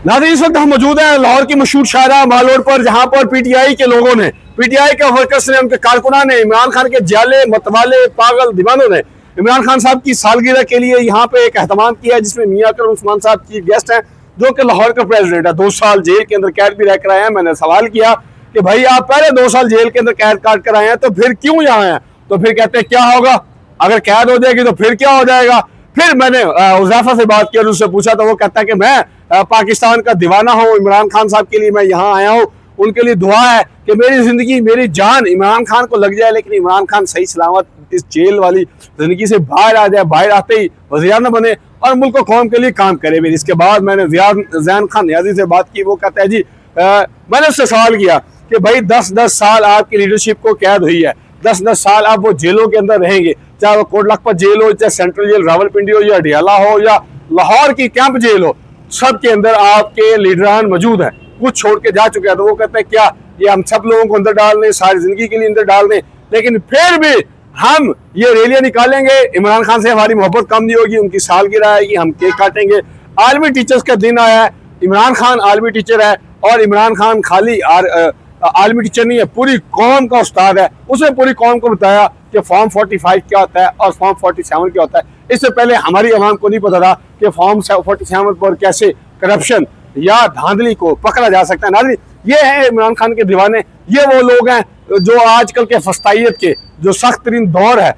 नाज़रीन, इस वक्त हम मौजूद हैं लाहौर की मशहूर शाहरा माल रोड पर, जहां पर पीटीआई के लोगों ने, पीटीआई के वर्कर्स ने, उनके कारकुनान ने, इमरान खान के जाले मतवाले पागल दीवानों ने इमरान खान साहब की सालगिरह के लिए यहाँ पे एक एहतमाम किया, जिसमें मियां अकरम उस्मान साहब चीफ गेस्ट हैं, जो कि लाहौर का प्रेसिडेंट है। 2 साल जेल के अंदर कैद भी रह कर आए हैं। मैंने सवाल किया कि भाई आप पहले 2 साल जेल के अंदर कैद काट कर आए हैं, तो फिर क्यों यहाँ आए? तो फिर कहते हैं क्या होगा, अगर कैद हो जाएगी तो फिर क्या हो जाएगा। फिर मैंने उज़ैफा से बात की और उससे पूछा तो वो कहता है कि मैं पाकिस्तान का दीवाना हूँ, इमरान खान साहब के लिए मैं यहाँ आया हूँ, उनके लिए दुआ है कि मेरी जिंदगी मेरी जान इमरान खान को लग जाए, लेकिन इमरान खान सही सलामत इस जेल वाली जिंदगी से बाहर आ जाए, बाहर आते ही वज़ीर-ए-आज़म बने और मुल्क को कौम के लिए काम करे भी। इसके बाद मैंने ज़ैन खान नियाज़ी से बात की। वो कहता है जी मैंने उससे सवाल किया कि भाई 10-10 साल आपकी लीडरशिप को कैद हुई है, 10-10 साल आप वो जेलों के अंदर रहेंगे, चाहे वो कोट लखपत जेल हो, चाहे सेंट्रल जेल रावलपिंडी हो, या अडियाला हो, या लाहौर की कैंप जेल हो, सब के अंदर आपके लीडरान मौजूद हैं, कुछ छोड़ के जा चुके हैं। तो वो कहते हैं क्या ये हम सब लोगों को अंदर डाल दें, सारी जिंदगी के लिए अंदर डाल दें, लेकिन फिर भी हम ये रैलियां निकालेंगे, इमरान खान से हमारी मोहब्बत कम नहीं होगी, उनकी सालगिरह आएगी, हम केक काटेंगे। आर्मी टीचर्स का दिन आया है, इमरान खान आर्मी टीचर है, और इमरान खान खाली आर्मी टीचर नहीं है, पूरी कौम का उस्ताद है। उसने पूरी कौम को बताया कि फॉर्म 45 क्या होता है और फॉर्म 47 क्या होता है। इससे पहले हमारी आवाम को नहीं पता था कि फॉर्म 47 पर कैसे करप्शन या धांधली को पकड़ा जा सकता है। नाज़रीन, ये है इमरान खान के दीवाने, ये वो लोग हैं जो आजकल के फस्तायत के जो सख्त तरीन दौर है,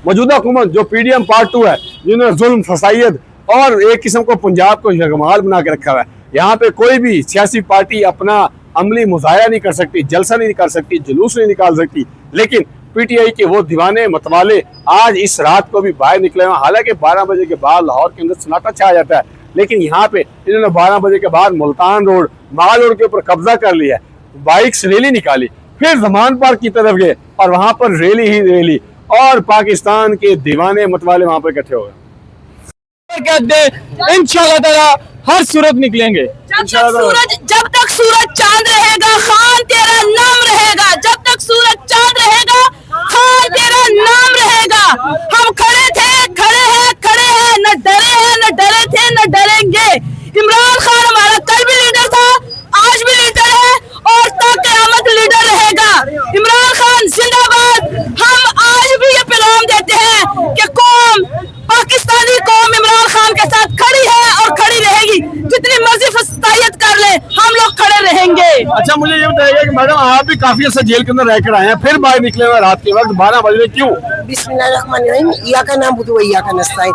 मौजूदा हुकूमत जो PDM पार्ट 2 है, जिन्होंने जुल्म फसायत और एक किस्म को पंजाब को यगमाल बना के रखा हुआ है। यहाँ पे कोई भी सियासी पार्टी अपना अमली मुजाहरा नहीं कर सकती, जलसा नहीं कर सकती, जुलूस नहीं निकाल सकती, लेकिन PTI के वो दीवाने मतवाले आज इस रात को भी बाहर निकले हुए। हालांकि 12 बजे के बाद लाहौर के अंदर सन्नाटा छा जाता है, लेकिन यहाँ पे इन्होंने 12 बजे के बाद मुल्तान रोड, माल रोड के ऊपर कब्जा कर लिया, बाइक्स रैली निकाली, फिर जमान पार्क की तरफ गए और वहां पर रैली ही रैली, और पाकिस्तान के दीवाने मतवाले वहां पर इकट्ठे हो गए। इंशाल्लाह ताला हर सूरत निकलेंगे। जब तक सूरज चांद रहेगा, खान तेरा नाम रहेगा। जब तक सूरज चांद रहेगा, खान तेरा नाम रहेगा। हम खड़े थे, खड़े हैं, खड़े हैं, न डरे हैं, न डरे थे, न डरेंगे। इमरान खान हमारा कल भी लीडर था, आज भी लीडर है और तक क़यामत लीडर रहेगा। इमरान खान जिंदाबाद। हम आज भी ये पैगाम देते हैं कि कौम, पाकिस्तानी कौम इमरान खान के साथ खड़ी है और खड़ी रहेगी। जितनी मर्जी फस्तायत कर ले, हम लोग खड़े रहेंगे। अच्छा, मुझे ये बताइए कि मैडम आप भी काफी अर्सा जेल के अंदर रह कर आए हैं, फिर बाहर निकले हुए रात के वक्त 12 बजे, क्यों? बिस्मिल्लाहिर्रहमानिर्रहीम, या का नाम बुदू या का नस्ताइन।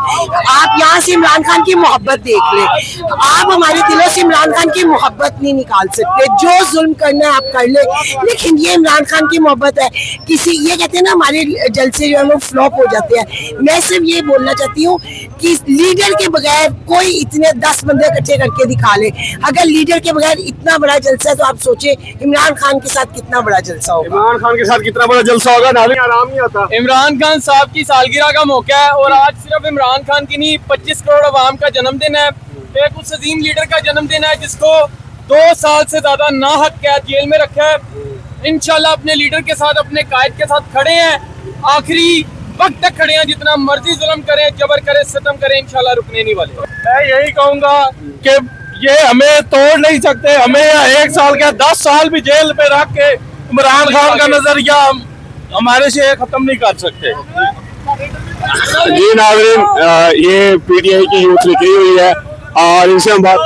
आप यहाँ से इमरान खान की मोहब्बत देख ले, आप हमारे दिलों से इमरान खान की मोहब्बत नहीं निकाल सकते। जो जुल्म करना है आप कर ले, लेकिन ये इमरान खान की मोहब्बत है। किसी ये कहते हैं ना हमारे जलसे जो है वो फ्लॉप हो जाते हैं। मैं सिर्फ ये बोलना चाहती हूँ कि लीडर के बगैर कोई इतने 10 बंदे इकट्ठे करके दिखा ले। अगर लीडर के बगैर इतना बड़ा जलसा है तो आप सोचे इमरान खान के साथ कितना बड़ा जलसा होगा। इमरान खान के साथ कितना बड़ा जलसा होगा, नाज़रीन आराम नहीं आता। इमरान खान साहब की सालगिरह का मौका है और आज सिर्फ इमरान खान की नहीं 25 करोड़ अवाम का जन्मदिन है। एक उस अजीम लीडर का जन्मदिन है जिसको 2 साल से ज्यादा नाहक कैद जेल में रखा है। इंशाल्लाह अपने लीडर के साथ, अपने कायद के साथ खड़े हैं, आखिरी वक्त तक खड़े हैं। जितना मर्जी जुल्म करें, जबर करें, सितम करें, इंशाल्लाह रुकने नहीं वाले। मैं यही कहूंगा कि ये हमें तोड़ नहीं सकते। हमें 1 साल क्या 10 साल भी जेल पे रख के इमरान खान का नजरिया हमारे से खत्म नहीं कर सकते। जी नाज़रीन, ये PTI की यूथ निकली हुई है और इनसे हम बात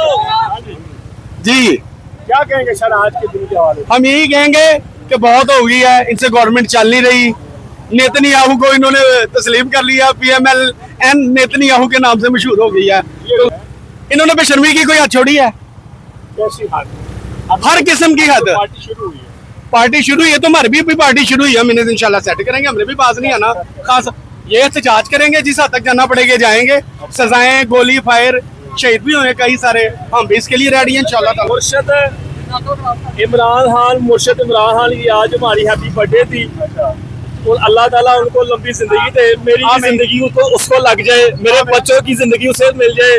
जी क्या कहेंगे सर आज के दिन के हवाले? हम यही कहेंगे कि बहुत हो गई है, इनसे गवर्नमेंट चल नहीं रही। नेतन्याहू को इन्होंने तस्लीम कर लिया, PMLN नेतन्याहू के नाम से मशहूर हो गई है। तो इन्होंने बेशर्मी की कोई हद छोड़ी है? कैसी हद? हर किस्म की हद। पार्टी शुरू हुई है, पार्टी शुरू हुई है तो हमारी भी पार्टी शुरू हुई है। मैंने इंशाल्लाह सेट करेंगे, हमने भी पास नहीं आना, खास ये एहतजाज करेंगे, जिस हद तक जाना पड़ेगा जाएंगे। सजाएं, गोली फायर, शहीद भी हुए कई सारे, हम भी इसके लिए रेडी हैं इंशाल्लाह। मुर्शद इमरान खान, मुर्शद इमरान खान की आज हमारी हैप्पी बर्थडे थी और अल्लाह ताला उनको लंबी जिंदगी दे, मेरी भी जिंदगी उसको लग जाए, मेरे बच्चों की जिंदगी उसे मिल जाए।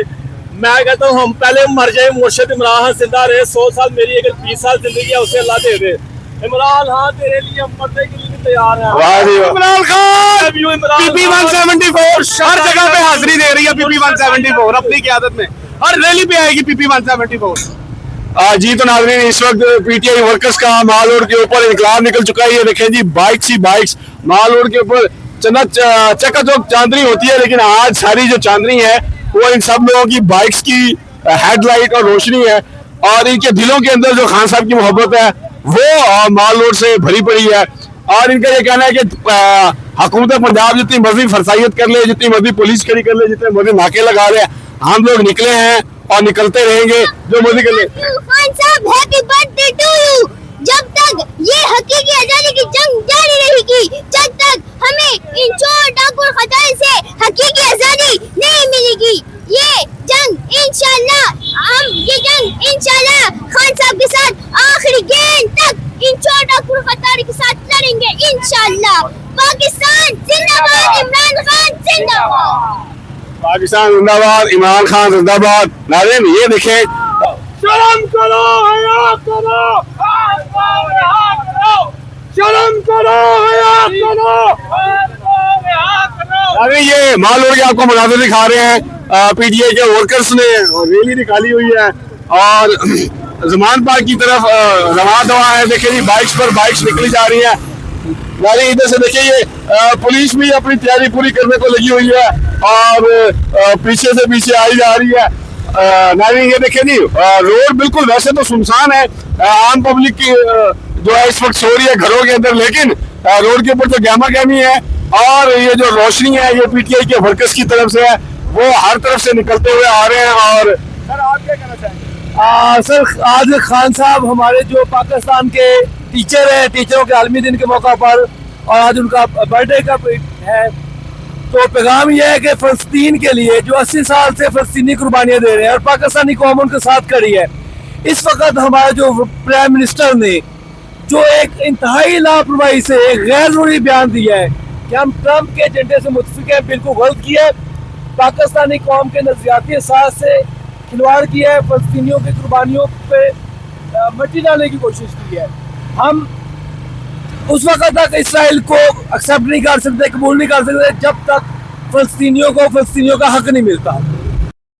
मैं कहता हूँ हम पहले मर जाए, मुर्शद इमरान खान जिंदा रहे। 100 साल मेरी अगर 20 साल जिंदगी है उसे अल्लाह दे दे। इमरान खान तेरे लिए मरने के लिए तैयार है। इमरान खान PP 174 हर जगह पे हाजिरी दे रही है। PP 174 अपनी क़यादत में हर रैली पे आएगी PP 174। जी तो नाज़रीन, इस वक्त पीटीआई वर्कर्स का माल रोड के ऊपर इनकलाब निकल चुका है। ये देखें जी, बाइक्स ही बाइक्स माल रोड के ऊपर चकाचौंध चांदनी होती है, लेकिन आज सारी जो चांदनी है वो इन सब लोगों की बाइक्स की हेडलाइट और रोशनी है, और इनके दिलों के अंदर जो खान साहब की मोहब्बत है वो माल रोड से भरी पड़ी है। और इनका ये कहना है कि हुकूमत पंजाब जितनी मर्जी फरसाइयत कर ले, जितनी मर्जी पुलिस खड़ी कर ले, जितने मर्जी नाके लगा ले, हम लोग निकले हैं और निकलते रहेंगे जो मर्जी कर ले। खान साहब, हैप्पी बर्थडे टू यू। जब तक ये हकीकी आजादी की जंग जारी रहेगी, जब तक हमें इन चोर डाकू और खताल से हकीकी आजादी नहीं मिलेगी, ये जंग इंशाल्लाह खान साहब के साथ आखिरी गेंद तक इन चोर डाकू और खताल के साथ लड़ेंगे इंशाल्लाह। पाकिस्तान जिंदाबाद, इमरान खान जिंदाबाद। पाकिस्तान जिंदाबाद, इमरान खान जिंदाबाद। नाज़रीन ये देखें, शर्म करो, हया करो, शर्म करो, हया करो। अरे ये माल रोड के आपको मनाज़िर दिखा रहे हैं। पीटीआई के वर्कर्स ने रैली निकाली हुई है और ज़मान पार्क की तरफ रवा दवा है। देखिए जी, बाइक्स पर बाइक्स निकली जा रही है। नारी इधर से देखिए, ये पुलिस भी अपनी तैयारी पूरी करने को लगी हुई है और पीछे से पीछे आई जा रही है। नारी ये देखिए जी, रोड बिल्कुल वैसे तो सुनसान है, आम पब्लिक की जो है इस वक्त सो रही है घरों के अंदर, लेकिन रोड के ऊपर तो गहमा गहमी है। और ये जो रोशनी है ये पीटीआई के वर्कर्स की तरफ से है, वो हर तरफ से निकलते हुए आ रहे हैं। और सर आप क्या कहना चाहेंगे? सर आज खान साहब हमारे जो पाकिस्तान के टीचर हैं, टीचरों के आलमी दिन के मौका पर, और आज उनका बर्थडे का है, तो पैगाम यह है कि फलस्तीन के लिए जो 80 साल से फलस्तीनी कुर्बानियां दे रहे हैं और पाकिस्तानी कौम उनके साथ खड़ी है। इस वक्त हमारे जो प्राइम मिनिस्टर ने जो एक इंतहाई लापरवाही से एक गैर जरूरी बयान दिया है कि हम ट्रंप के एजेंडे से मुतफिक है, बिल्कुल गलत किया है। पाकिस्तानी कौम के नजरियाती एहसास से खिलवाड़ किया है, फलस्तीनियों की कुर्बानियों पे मिट्टी डालने की कोशिश की है। हम उस वक्त तक इसराइल को एक्सेप्ट नहीं कर सकते, कबूल नहीं कर सकते, जब तक फलस्तीनियों का हक नहीं मिलता।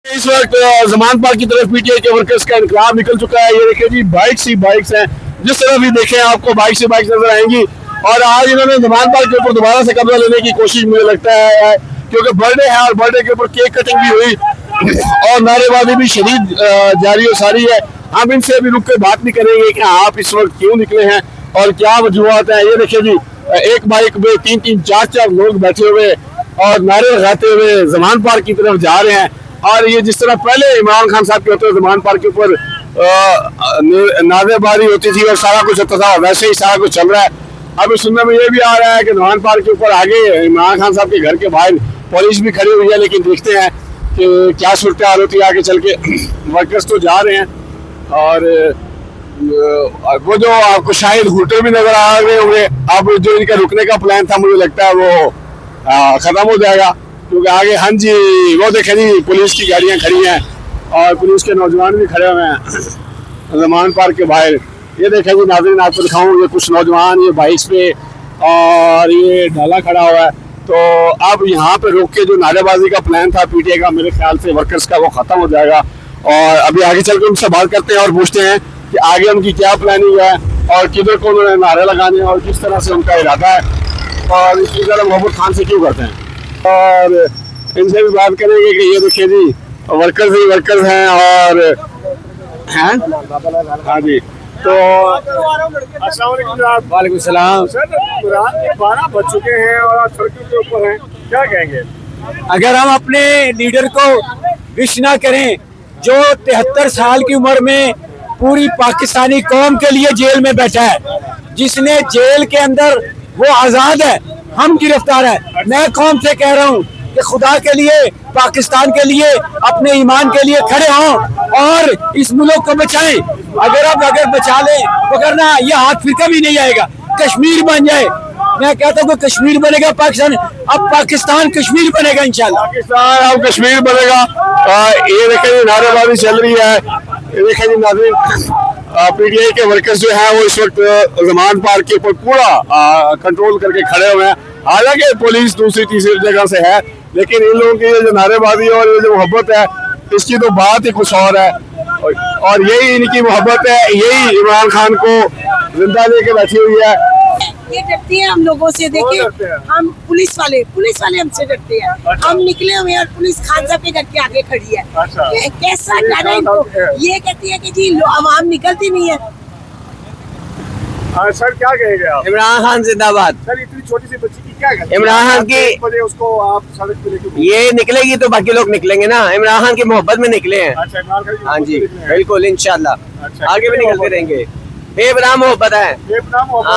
इस वक्त ज़मान पार्क की तरफ पीटीआई के वर्कर्स का इनकलाब निकल चुका है। ये देखिए जी, बाइक्स ही बाइक्स हैं, जिस तरफ भी देखें आपको बाइक्स ही बाइक्स नजर आएंगी। और आज इन्होंने ज़मान पार्क के ऊपर दोबारा से कब्जा लेने की कोशिश मुझे लगता है, क्योंकि बर्थडे है और बर्थडे के ऊपर केक कटिंग भी हुई और नारेबाजी भी शदीद जारी और सारी है। हम इनसे अभी रुक के बात नहीं करेंगे कि आप इस वक्त क्यों निकले हैं और क्या वजूहत है। ये देखिए जी, एक बाइक में 3-3, 4-4 लोग बैठे हुए और नारे लगाते हुए ज़मान पार्क की तरफ जा रहे हैं। और ये जिस तरह पहले इमरान खान साहब के होते हुए ज़मान पार्क के ऊपर नारेबाजी होती थी और सारा कुछ होता था, वैसे ही सारा कुछ चल रहा है। अभी सुनने में ये भी आ रहा है कि ज़मान पार्क के ऊपर आगे इमरान खान साहब के घर के बाहर पुलिस भी खड़ी हुई है, लेकिन देखते हैं कि क्या सूरत हाल होती है आगे चल के। वर्कर्स तो जा रहे हैं और वो जो आपको शायद होटल भी नजर आ रहे होंगे। अब जो इनका रुकने का प्लान था मुझे लगता है वो खत्म हो जाएगा, क्योंकि आगे हाँ जी वो देखें जी, पुलिस की गाड़ियां खड़ी हैं और पुलिस के नौजवान भी खड़े हुए हैं ज़मान पार्क के बाहर। ये देखें जी नाज़रीन, आपको दिखाऊं, ये कुछ नौजवान ये बाइक्स पे और ये डाला खड़ा हुआ है। तो अब यहाँ पे रोक के जो नारेबाजी का प्लान था पीटीआई का, मेरे ख्याल से वर्कर्स का, वो खत्म हो जाएगा। और अभी आगे चल के उनसे बात करते हैं और पूछते हैं कि आगे उनकी क्या प्लानिंग है और किधर को उन्होंने नारे लगाने और किस तरह से उनका इरादा है और इस तरह मोहम्मद खान से क्यों करते हैं। और इनसे भी बात करेंगे कि ये देखिए जी, वर्कर्स ही वर्कर्स हैं और हैं। हाँ जी, तो वालेकुम सलाम। सर, 12 बज चुके हैं और सड़कों के ऊपर हैं, क्या कहेंगे? अगर हम अपने लीडर को विश ना करें, जो 73 साल की उम्र में पूरी पाकिस्तानी कौम के लिए जेल में बैठा है, जिसने जेल के अंदर वो आजाद है, हम गिरफ्तार है। मैं कौम से कह रहा हूँ कि खुदा के लिए, पाकिस्तान के लिए, अपने ईमान के लिए खड़े हों और इस मुल्क को बचाएं। अगर बचा लें, वरना ये हाथ फिर कभी नहीं आएगा। कश्मीर बन जाए, मैं कहता हूँ कि कश्मीर बनेगा पाकिस्तान, अब पाकिस्तान कश्मीर बनेगा इंशाल्लाह। पाकिस्तान अब कश्मीर बनेगा। ये देखें नारेबाजी चल रही है। ये देखें जी नाज़रीन, पीटीआई के वर्कर्स जो हैं वो इस वक्त ज़मान पार्क के ऊपर पूरा कंट्रोल करके खड़े हुए हैं। हालांकि पुलिस दूसरी तीसरी जगह से है, लेकिन इन लोगों की ये जो नारेबाजी और ये जो मोहब्बत है इसकी तो बात ही कुछ और है। और यही इनकी मोहब्बत है, यही इमरान खान को जिंदा लेके बैठी हुई है। ये डरती है हम लोगों से। देखिए हम पुलिस वाले हमसे डरते हैं। हम निकले हुए हैं और पुलिस खान साहब के घर के आगे खड़ी है। कैसा डर है इनको। ये कहती है कि जी आवाम निकलती नहीं है। सर क्या कहेंगे आप? इमरान खान जिंदाबाद। सर इतनी छोटी सी बच्ची की क्या कहते हैं? इमरान खान की उसको आप सड़क पे लेके ये निकलेगी तो बाकी लोग निकलेंगे ना। इमरान खान की मोहब्बत में निकले हैं। अच्छा, इमरान खान की हाँ जी मोहब्बत में। बिल्कुल इंशाल्लाह अच्छा, आगे भी निकलते रहेंगे। बेपनाह मोहब्बत है। बेपनाह मोहब्बत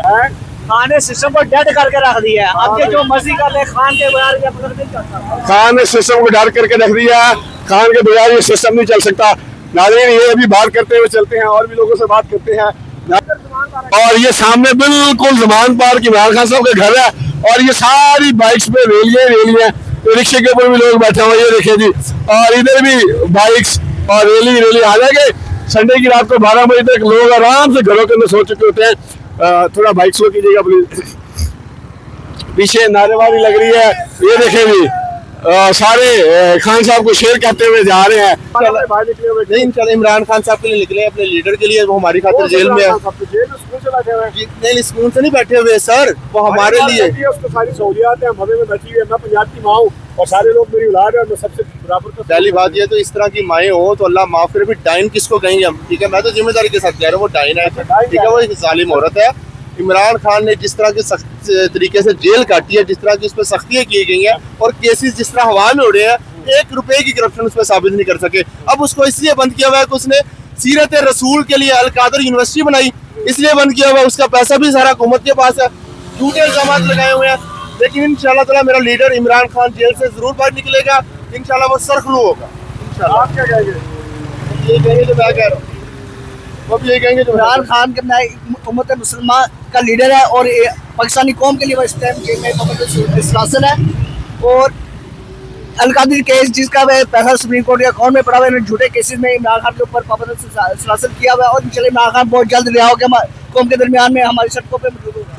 है। खान ने सिस्टम को डेड करके रख दिया है। अब ये जो मर्जी कर ले, खान के बगैर ये मतलब नहीं चलता। खान ने सिस्टम को डर करके रख दिया। खान के बगैर ये सिस्टम नहीं चल सकता। नाज़रीन ये अभी बात करते हुए चलते हैं और भी लोगों से बात करते हैं। और ये सामने बिल्कुल ज़मान पार्क इमरान खान साहब के घर है और ये सारी बाइक्स पे रेलियां रिक्शे के ऊपर भी लोग बैठे हुए। ये देखिए जी, और इधर भी बाइक्स और रेली आ जाएंगे। संडे की रात को 12 बजे तक लोग आराम से घरों के अंदर सो चुके होते हैं। थोड़ा बाइक स्लो कीजिएगा प्लीज। पीछे नारेबाजी लग रही है। ये देखें जी, सारे खान साहब को शेर कहते हुए जा रहे हैं। नहीं चलो इमरान खान साहब के लिए निकले, अपने लीडर के लिए। वो हमारी खातिर जेल में है। नहीं स्कूल से नहीं बैठे हुए सर, वो हमारे लिए उसको सारी सहूलियात है। हमें में बैठी हुई है। मैं पंजाब की माँ हूँ और सारे लोग मेरी औलाद है और मैं सबसे बराबर। पहली बात ये तो इस तरह की माएँ हो तो अल्लाह माफ करे। भी डाइन किसको कहेंगे हम? ठीक है, मैं तो जिम्मेदारी के साथ कह रहा हूँ वो डाइन है। ठीक है, वो एक जालिम औरत है। इमरान खान ने जिस तरह के सख्त तरीके से जेल काटी है, जिस तरह की उस पर सख्तियाँ की गई हैं और केसेस जिस तरह हवा में उड़े हैं, 1 रुपए की करप्शन उस पर साबित नहीं कर सके। अब उसको इसलिए बंद किया हुआ है कि उसने सीरत रसूल के लिए अल कादर यूनिवर्सिटी बनाई, इसलिए बंद किया हुआ है। उसका पैसा भी सारा हुकूमत के पास है। झूठे इल्जाम लगाए हुए हैं। लेकिन इंशाल्लाह ताला मेरा लीडर इमरान खान जेल से जरूर बाहर निकलेगा। इंशाल्लाह वो सरखलू होगा। इंशाल्लाह। आप क्या कहेंगे? ये कहेंगे जो मैं कह रहा हूँ, वो भी ये कहेंगे जो इमरान खान का उम्मत मुसलमान का लीडर है और पाकिस्तानी कौम के लिए वो इस टाइम जेल में शासन है। और अलकादिर केस जिसका पैसा सुप्रीम कोर्ट के अकाउंट में पड़ा हुआ है, झूठे केसेस में इमरान खान के ऊपर पाबंदी किया हुआ है। और इंशाल्लाह इमरान खान बहुत जल्द रिहा होकर कौम के दरमियान में हमारी सड़कों पर मौजूद होगा।